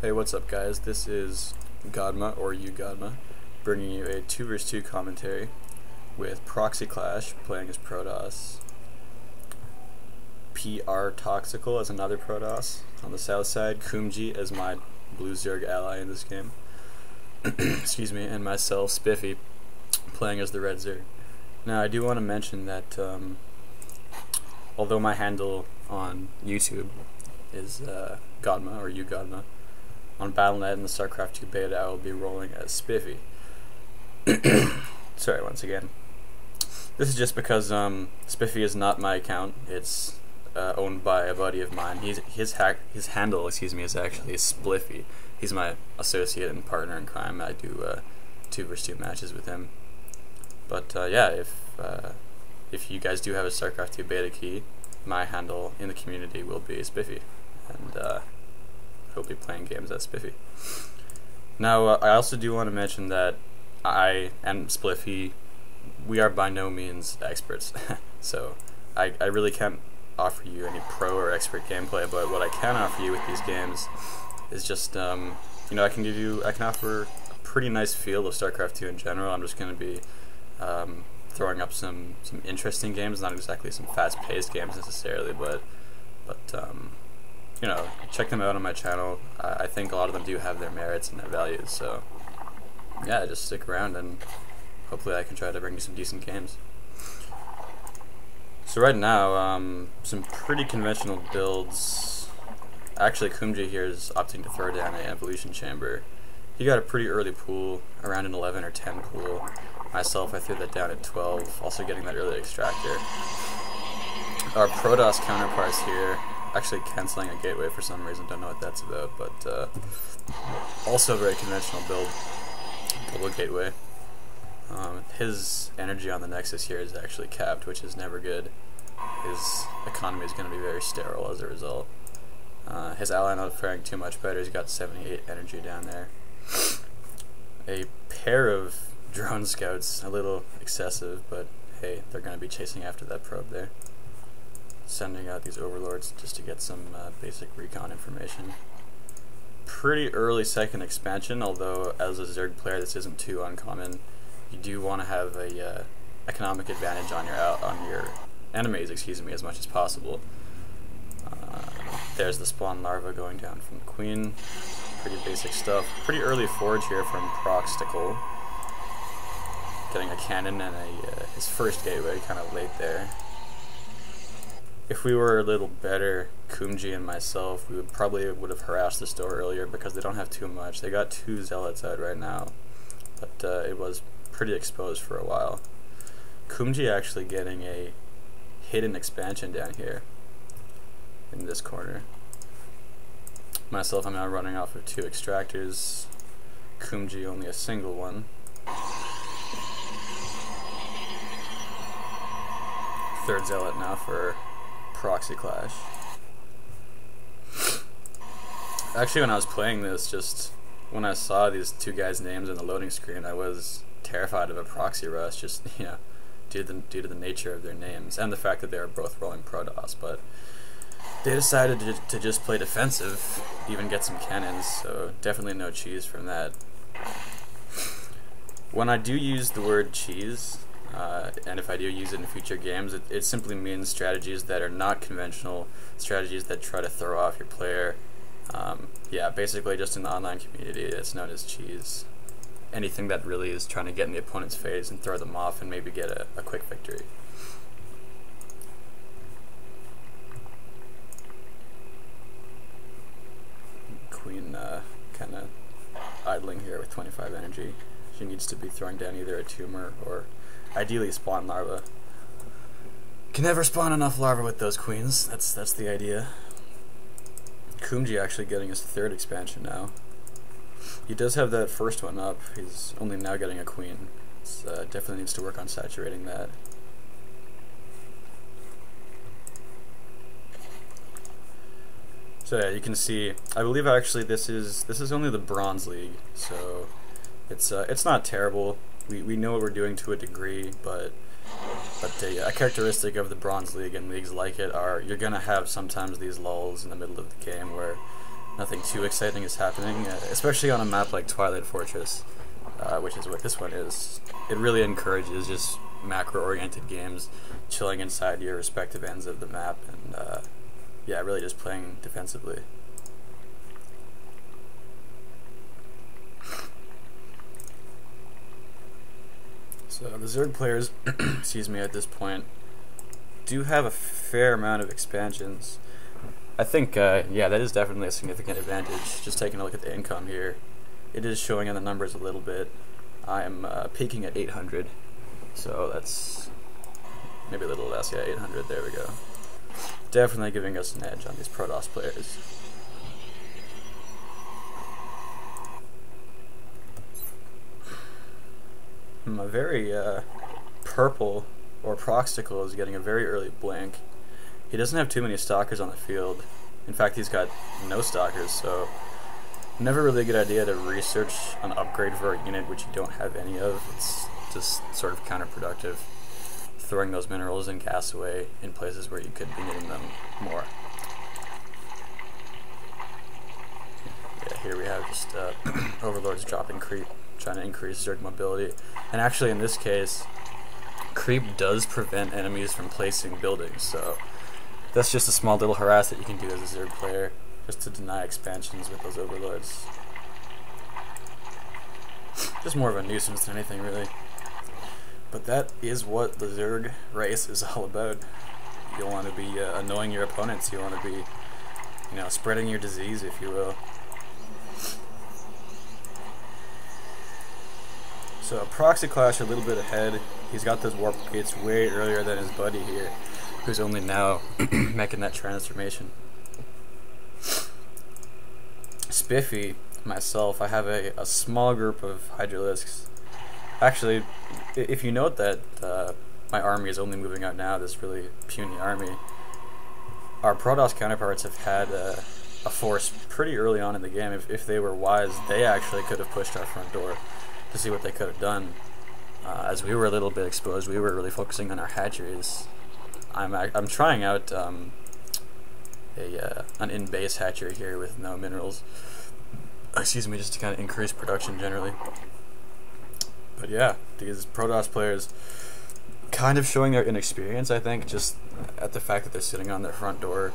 Hey, what's up guys? This is Godma, or you Godma, bringing you a 2 vs 2 commentary with Proxy Clash playing as Protoss. PR Toxical as another Protoss on the south side, Kumji as my blue Zerg ally in this game, excuse me, and myself, Spiffy, playing as the red Zerg. Now I do want to mention that although my handle on YouTube is Godma, or you Godma, on Battle.net and the Starcraft 2 beta I will be rolling as Spiffy. Sorry, once again. This is just because Spiffy is not my account. It's owned by a buddy of mine. His handle, excuse me, is actually Spliffy. He's my associate and partner in crime. I do 2 vs 2 matches with him. But yeah, if you guys do have a Starcraft 2 beta key, my handle in the community will be Spiffy, and he'll be playing games as Spiffy. Now, I also do want to mention that I and Spliffy, we are by no means experts, so I really can't offer you any pro or expert gameplay. But what I can offer you with these games is just, you know, I can offer a pretty nice feel of StarCraft 2 in general. I'm just going to be throwing up some interesting games, not exactly some fast-paced games necessarily, but you know, check them out on my channel. I think a lot of them do have their merits and their values, so yeah, just stick around and hopefully I can try to bring you some decent games. So right now, some pretty conventional builds. Actually, Kumji here is opting to throw down an evolution chamber. He got a pretty early pool, around an 11 or 10 pool. Myself, I threw that down at 12, also getting that early extractor. Our Protoss counterparts here, actually canceling a gateway for some reason, don't know what that's about, but also a very conventional build, double gateway. His energy on the Nexus here is actually capped, which is never good. His economy is going to be very sterile as a result. His ally not faring too much better, he's got 78 energy down there. A pair of drone scouts, a little excessive, but hey, they're going to be chasing after that probe there. Sending out these overlords just to get some basic recon information. Pretty early second expansion, although as a Zerg player this isn't too uncommon. You do want to have a economic advantage on your enemies, excuse me, as much as possible. There's the spawn larva going down from the queen. Pretty basic stuff. Pretty early forge here from Proxtical. Getting a cannon and his first gateway kind of late there. If we were a little better, Kumji and myself, we would have harassed the store earlier because they don't have too much. They got 2 zealots out right now, but it was pretty exposed for a while. Kumji actually getting a hidden expansion down here in this corner. Myself, I'm now running off of 2 extractors. Kumji only a single one. Third zealot now for Proxy Clash. Actually, when I was playing this, just when I saw these 2 guys' names on the loading screen, I was terrified of a proxy rush, just, you know, due to the nature of their names and the fact that they were both rolling Protoss. But they decided to just play defensive, even get some cannons, so definitely no cheese from that. When I do use the word cheese, and if I do use it in future games, it simply means strategies that are not conventional, strategies that try to throw off your player. Yeah, basically just in the online community it's known as cheese. Anything that really is trying to get in the opponent's face and throw them off and maybe get a quick victory. Queen kind of idling here with 25 energy. She needs to be throwing down either a tumor or ideally spawn larva. Can never spawn enough larva with those queens. That's the idea. Kumji actually getting his 3rd expansion now. He does have that first one up. He's only now getting a queen. So definitely needs to work on saturating that. So yeah, you can see. I believe actually this is only the Bronze League, so it's not terrible. We know what we're doing to a degree, but a characteristic of the Bronze League and leagues like it are you're gonna have sometimes these lulls in the middle of the game where nothing too exciting is happening, especially on a map like Twilight Fortress, which is what this one is. It really encourages just macro-oriented games, chilling inside your respective ends of the map, and yeah, really just playing defensively. So the Zerg players, excuse me, at this point, do have a fair amount of expansions. I think, yeah, that is definitely a significant advantage. Just taking a look at the income here, it is showing in the numbers a little bit. I'm peaking at 800, so that's maybe a little less. Yeah, 800. There we go. Definitely giving us an edge on these Protoss players. A very purple or Proxticle is getting a very early blink. He doesn't have too many stalkers on the field. In fact, he's got no stalkers, so never really a good idea to research an upgrade for a unit which you don't have any of. It's just sort of counterproductive, throwing those minerals and gas away in places where you could be needing them more. Yeah, here we have just Overlords dropping creep, trying to increase Zerg mobility. And actually in this case, creep does prevent enemies from placing buildings, so that's just a small little harass that you can do as a Zerg player, just to deny expansions with those Overlords. Just more of a nuisance than anything, really. But that is what the Zerg race is all about. You want to be annoying your opponents, you want to be, you know, spreading your disease, if you will. So Proxy Clash a little bit ahead. He's got those warp gates way earlier than his buddy here, who's only now making that transformation. Spiffy, myself, I have a small group of Hydralisks. Actually, if you note that my army is only moving out now, this really puny army, our Protoss counterparts have had a force pretty early on in the game. If they were wise, they actually could have pushed our front door to see what they could have done. As we were a little bit exposed, we were really focusing on our hatcheries. I'm trying out an in-base hatchery here with no minerals. Excuse me, just to kind of increase production generally. But yeah, these Protoss players kind of showing their inexperience, I think, just at the fact that they're sitting on their front door,